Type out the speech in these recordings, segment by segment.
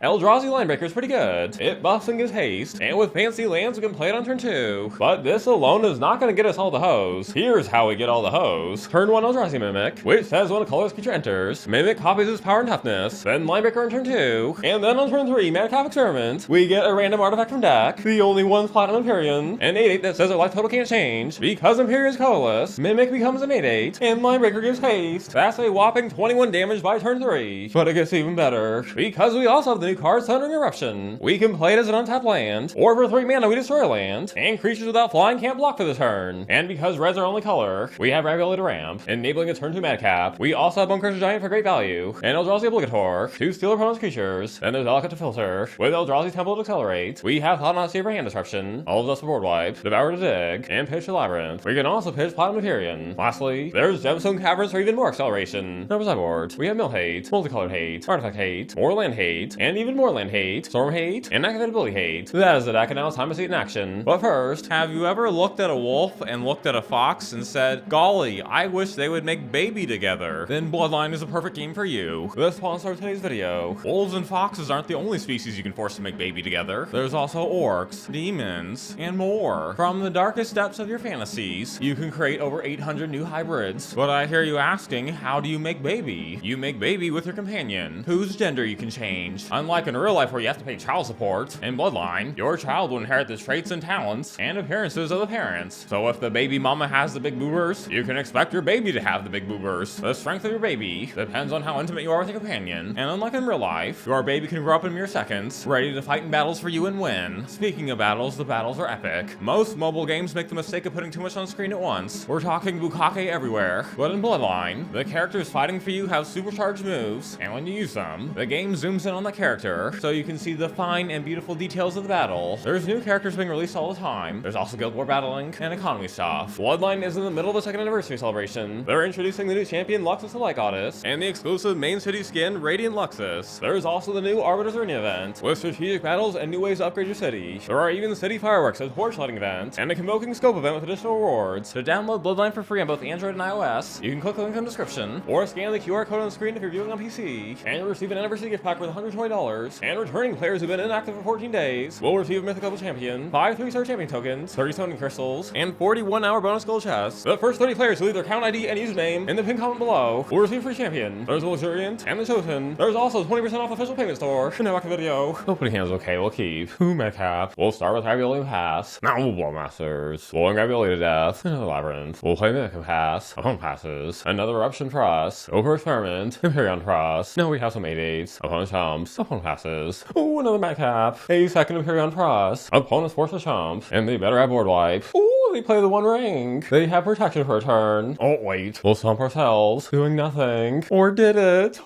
Eldrazi Linebreaker is pretty good. It buffs and gives haste, and with fancy lands we can play it on turn 2. But this alone is not going to get us all the hoes. Here's how we get all the hoes. Turn 1 Eldrazi Mimic, which says when a colorless creature enters, Mimic copies its power and toughness, then Linebreaker on turn 2, and then on turn 3, Madcap Experiment, we get a random artifact from deck, the only one's Platinum Emperion, an 8/8 that says our life total can't change. Because Emperion is colorless, Mimic becomes an 8/8, and Linebreaker gives haste. That's a whopping 21 damage by turn 3. But it gets even better, because we also have the new card Sundering Eruption. We can play it as an untapped land, or for 3 mana we destroy a land, and creatures without flying can't block for the turn. And because red's our only color, we have Ragavan to ramp, enabling a turn 2 Madcap. We also have Bonecrusher Giant for great value, and Eldrazi Obligator to steal opponent's creatures. Then there's Valakut to filter, with Eldrazi Temple to accelerate. We have Thought-Knot Seer for hand disruption, all of those for board wipe, Devourer to dig, and pitch to Labyrinth. We can also pitch Platinum Emperion. Lastly, there's Gemstone Caverns for even more acceleration. Number sideboard, we have mill hate, multicolored hate, artifact hate, more land hate, and even more land hate, storm hate, and activated ability hate. That is the deck, and now it's time to see it in action. But first, Have you ever looked at a wolf and looked at a fox and said, golly, I wish they would make baby together? Then Bloodline is a perfect game for you. the sponsor of today's video. Wolves and foxes aren't the only species you can force to make baby together. There's also orcs, demons, and more. From the darkest depths of your fantasies, you can create over 800 new hybrids. But I hear you asking, how do you make baby? You make baby with your companion, whose gender you can change. Unlike in real life where you have to pay child support, in Bloodline, your child will inherit the traits and talents and appearances of the parents. So if the baby mama has the big boobers, you can expect your baby to have the big boobers. The strength of your baby depends on how intimate you are with your companion, and unlike in real life, your baby can grow up in mere seconds, ready to fight in battles for you and win. Speaking of battles, the battles are epic. Most mobile games make the mistake of putting too much on screen at once. We're talking bukkake everywhere, but in Bloodline, the characters fighting for you have supercharged moves, and when you use them, the game zooms in on the character, so you can see the fine and beautiful details of the battle. There's new characters being released all the time. There's also Guild War battling and economy stuff. Bloodline is in the middle of a 2nd anniversary celebration. They're introducing the new champion Luxus the Light Goddess, and the exclusive main city skin Radiant Luxus. There's also the new Arbiter's Arena event, with strategic battles and new ways to upgrade your city. There are even city fireworks, a torch lighting event, and a convoking scope event with additional rewards. To download Bloodline for free on both Android and iOS, you can click the link in the description, or scan the QR code on the screen if you're viewing on PC, and you'll receive an anniversary gift pack worth $120, and returning players who've been inactive for 14 days will receive a Mythical Champion, 5 3-star champion tokens, 30 Sundering Crystals, and 41-hour bonus gold chests. The first 30 players who leave their account ID and username in the pinned comment below will receive free champion. There's the Luxuriant and the Chosen. There's also 20% off official payment store. And now back to the video. Opening hands okay, we'll keep. Who Madcap? We'll start with Ravioli and pass. Now we'll Blow Masters. We'll Ravioli to death. Another Labyrinth. We'll play Mimic and pass. Opponent passes. Another Eruption for us. Over Experiment. Emperion for us. Now we have some 8/8s. Opponent jumps. Opponent passes. Oh, another Madcap. A second Emperion for us. Opponent's forced to jump. And they better have board wipe. Ooh, they play the One Ring. They have protection for a turn. Oh, wait. We'll stomp ourselves. Doing nothing. Or did it?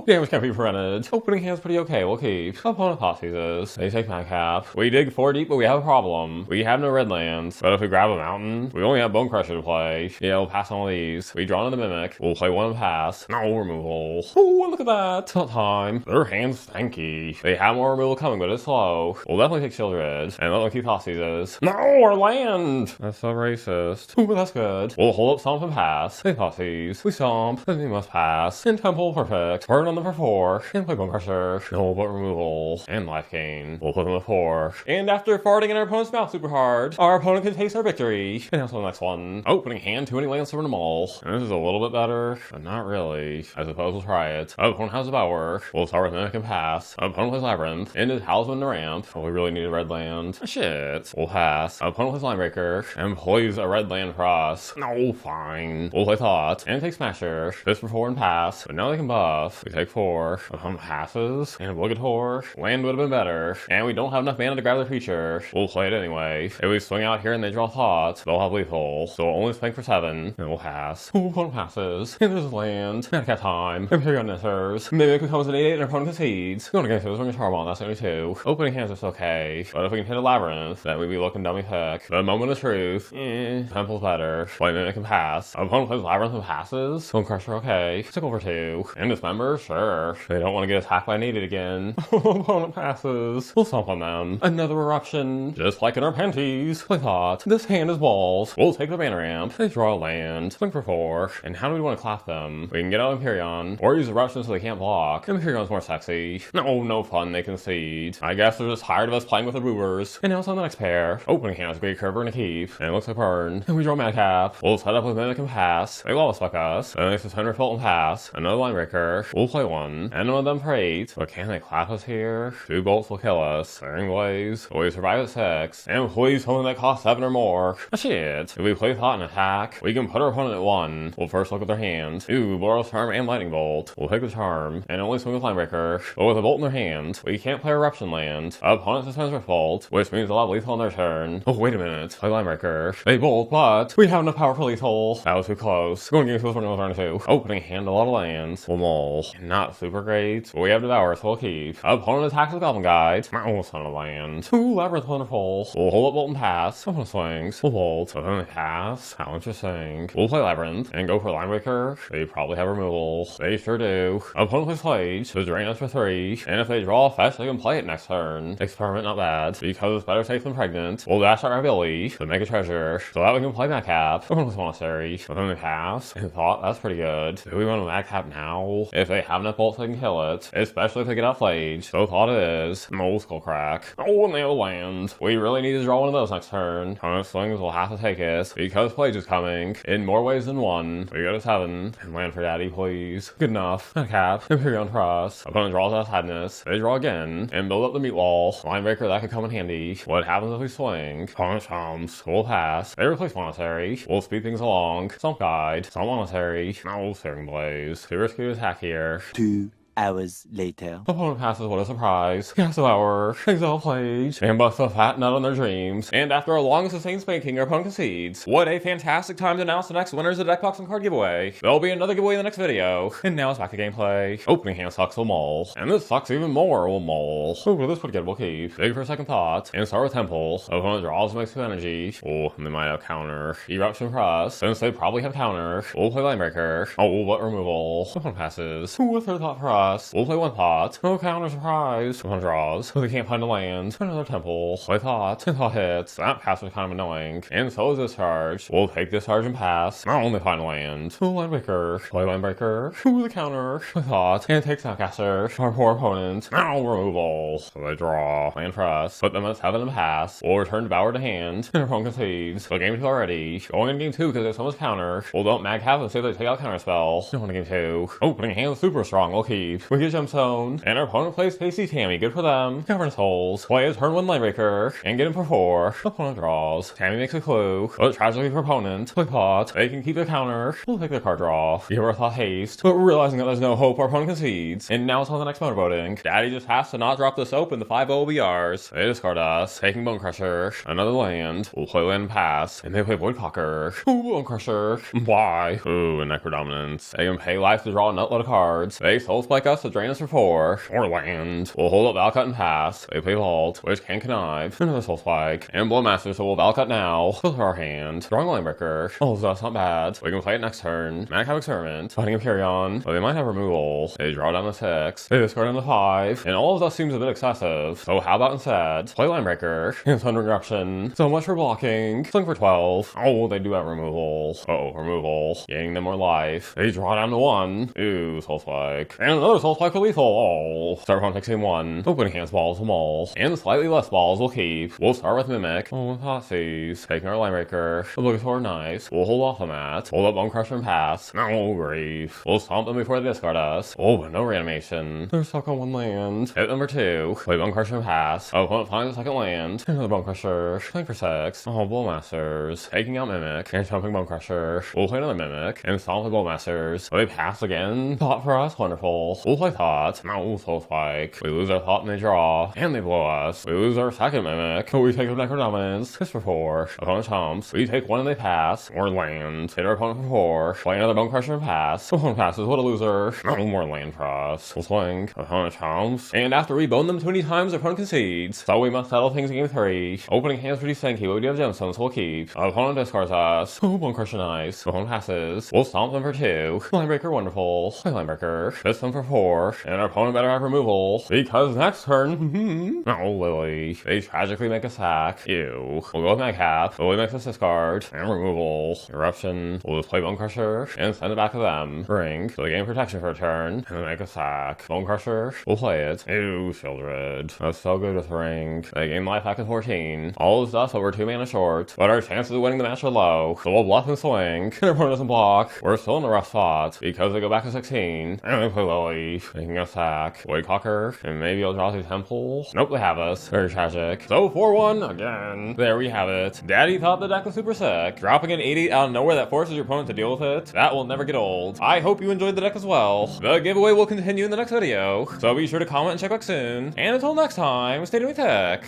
Damage can't be prevented. Opening hand's pretty okay, we'll keep. Opponent pot seizes. They take Madcap. We dig 4 deep, but we have a problem. We have no red lands. But if we grab a mountain, we only have Bonecrusher to play. Yeah, we'll pass on all these. We draw into Mimic. We'll play one and pass. No removal. Oh, look at that. It's not time. Their hand's stanky. They have more removal coming, but it's slow. We'll definitely take Shieldred. And let them keep pot seizes. No, our land! That's so racist. Ooh, but that's good. We'll hold up Stomp and pass. They pot seize. We stomp. Then we must pass. In Temple, perfect. Burn on number 4, and play Bonecrusher. No, but removal, and life gain. We'll put them at 4. And after farting in our opponent's mouth super hard, our opponent can taste our victory. And that's the next one. Opening hand, too many lands to them all. And this is a little bit better, but not really. I suppose we'll try it. Opponent has Devourer. We'll start with Mimic and pass. Opponent plays Labyrinth. Into Talisman to ramp. Oh, we really need a red land. Shit. We'll pass. Opponent plays Linebreaker. And plays a red land for us. No, fine. We'll play Thought. And take Smasher. This for 4 and pass. But now they can buff. We take 4. Opponent passes. And Obligator. Land would have been better. And we don't have enough mana to grab the creature. We'll play it anyway. If we swing out here and they draw Thought, they'll have lethal. So we'll only swing for 7. And we'll pass. Ooh, opponent passes. And there's a land. Madcap time. Emperion enters. Mimic becomes an 8/8 and our opponent concedes. Going against it was a Charbon, that's only 2. Opening hands is okay. But if we can hit a Labyrinth, then we'd be looking dummy pick. The moment of truth. Temple's better. Play Mimic and pass. Opponent plays Labyrinth and passes. Bonecrusher okay. Stick over 2. And Dismember, sure. They don't want to get attacked by Needed again. Opponent passes. We'll stomp on them. Another Eruption. Just like in our Penties. Play Thought. This hand is balls. We'll take the mana ramp. They draw a land. Swing for 4. And how do we want to clap them? We can get out Emperion, or use Eruption so they can't block. Emperion's more sexy. No fun, they concede. I guess they're just tired of us playing with the Brewers. And now it's on the next pair. Opening hand is Great Curver and a Keep. And it looks like burn. And we draw Madcap. We'll set up with Mimic and pass. They love spec us. And they suspend Refill and pass. Another Linebreaker. We'll play one. And one of them for 8. But can they clap us here? 2 bolts will kill us. Searing Blaze. Will we survive at 6? And please something that costs 7 or more. Shit. If we play Thought and attack, we can put our opponent at 1. We'll first look at their hand. Ooh, Boros Charm and Lightning Bolt. We'll take the Charm. And only swing with Linebreaker. But with a Bolt in their hand, we can't play Eruption land. Opponent suspends Rift Bolt, which means they'll have lethal on their turn. Oh, wait a minute. Play Linebreaker. They bolt, but we have enough power for lethal. That was too close. Going to game 2 for turn 2. Opening hand, a lot of lands. We'll mull. Not super great, but we have Devourer, so we'll keep. Opponent attacks with Goblin Guide. Almost on a land. Ooh, Labyrinth wonderful. We'll hold up Bolt and pass. Opponent swings. We'll bolt. Opponent pass. How interesting. We'll play Labyrinth and go for Linebreaker. They probably have removal. They sure do. Opponent plays Slage to drain us for 3. And if they draw a fetch, they can play it next turn. Experiment not bad, because it's better safe than pregnant. We'll dash our ability to make a treasure, so that we can play Madcap. Opponent's Monastery. Within the pass. And Thought, that's pretty good. Do we want to Madcap now? If they have enough bolts, they can kill it. Especially if they get out Flage. So Thought it is. Old Skull Crack. Oh, and they'll land. We really need to draw one of those next turn. Opponent swings will have to take it, because Flage is coming. In more ways than one. We go to 7. And land for daddy, please. Good enough. Madcap. Emperion Cross. Opponent draws out Sadness. They draw again. And build up the meat wall. Linebreaker, that could come in handy. What happens if we swing? Opponent chomps. We'll pass. They replace Monastery. We'll speed things along. Stomp Guide. Stomp Monastery. No, Searing Blaze. Too risky to attack here. 2 hours later. Opponent passes, what a surprise. Cast Devourer, Exile Flage, and bust a fat nut on their dreams. And after a long sustained spanking, our opponent concedes. What a fantastic time to announce the next winners of the deck box and card giveaway. There'll be another giveaway in the next video. And now it's back to gameplay. Opening hand sucks, we'll mull. And this sucks even more, we'll mull. Ooh, this pretty good, we'll keep. Big for a second thought. And start with Temple. Opponent draws and makes 2 energy. Oh, and they might have counter. Eruption for us. Since they probably have counter, we'll play Linebreaker. Oh, what removal. Opponent passes. Ooh, a 3rd thought for us. We'll play 1 Thought. No counter, surprise. One draws. So they can't find a land. Another Temple. Play Thought. And Thought hits. That pass was kind of annoying. And so is Discharge. We'll take Discharge and pass. Not only find a land. Ooh, Linebreaker. Play Linebreaker. Ooh, the counter. Play Thought. And take Snapcaster. Our poor opponent. Now removal. So they draw. Land for us. Put them at 7 and pass. We'll return Devourer to hand. And our opponent concedes. So game 2 already. Going in game 2 because there's so much counter. We'll don't Madcap and say they take out counter spell. Going in game 2. Opening hand super strong. We'll keep. We get Gemstone. And our opponent plays Pasty Tammy. Good for them. Cavern of Souls. Play a turn 1 Linebreaker. And get him for 4. Opponent draws. Tammy makes a clue. But tragically for opponent. Play Thought. They can keep their counter. We'll take their card draw. Give our Thought haste. But realizing that there's no hope, our opponent concedes. And now it's on the next motorboating. Daddy just has to not drop the soap in the 5 OBRs. They discard us. Taking Bonecrusher. Another land. We'll play land and pass. And they play Voidcocker. Ooh, Bonecrusher. Why? Ooh, and Necrodominance. They can pay life to draw a nutload of cards. They soul spike us to drain us for 4. Or land. We'll hold up Valakut and pass. They play Vault, which can connive. Another Soul Spike. And Blowmaster, so we'll Valakut now. Filter our hand. Drawing Linebreaker. Oh, that's not bad. We can play it next turn. Madcap Experiment. Fighting Emperion. But they might have removal. They draw down to 6. They discard down to 5. And all of that seems a bit excessive. So how about instead? Play Linebreaker. And Sundering Eruption. So much for blocking. Swing for 12. Oh, they do have removal. Oh, removal. Gaining them more life. They draw down to 1. Ooh, Soul Spike. And another Soul Spike for lethal. Oh. Start on fixing 1. Opening hands balls will mull. And slightly less balls we'll keep. We'll start with Mimic. Oh, Thoughtseize. Taking our Linebreaker. Obligatory nice. We'll hold off on that. Hold up Bonecrusher and pass. No grief. We'll stomp them before they discard us. Oh, no reanimation. They're stuck on 1 land. Hit number 2. Play Bonecrusher and pass. Opponent finds a 2nd land. Another Bonecrusher. Playing for 6. Oh, Blowmasters. Taking out Mimic. And jumping Bonecrusher. We'll play another Mimic. And stomp the Blowmasters. They pass again. Thought for us. Wonderful. We'll play Thought. No, Soul Spike. We lose our Thought and they draw. And they blow us. We lose our 2nd Mimic. We take the Necrodominance. Kiss for 4. Opponent chomps. We take 1 and they pass. Or land. Hit our opponent for 4. Play another Bonecrusher and pass. Opponent passes. What a loser. No more land for us. We'll swing. Opponent chomps. And after we bone them too many times, our opponent concedes. So we must settle things in game 3. Opening hands pretty stanky, but we do have Gemstones, so we'll keep. Opponent discards us. Oh, Bonecrusher nice. Opponent passes. We'll stomp them for 2. Linebreaker wonderful. Play Linebreaker. Fist them for 4, and our opponent better have removal, because next turn, oh Lily, they tragically make a sack. Ew. We'll go with Madcap. Lily makes us discard, and removal. Eruption. We'll just play Bonecrusher, and send it back to them. Ring. So they gain protection for a turn, and they make a sack. Bonecrusher. We'll play it. Ew, Shieldred. That's so good with Ring. They gain life back at 14. All is thus over 2 mana short, but our chances of winning the match are low, so we'll bluff and swing. Their opponent doesn't block. We're still in a rough spot, because they go back to 16, and they play Lily, making a sack. Woodcocker, and maybe Eldrazi Temple. Nope, they have us. Very tragic. So 4-1 again. There we have it. Daddy thought the deck was super sick. Dropping an 80 out of nowhere that forces your opponent to deal with it, that will never get old. I hope you enjoyed the deck as well. The giveaway will continue in the next video, so be sure to comment and check back soon. And until next time, stay tuned with tech.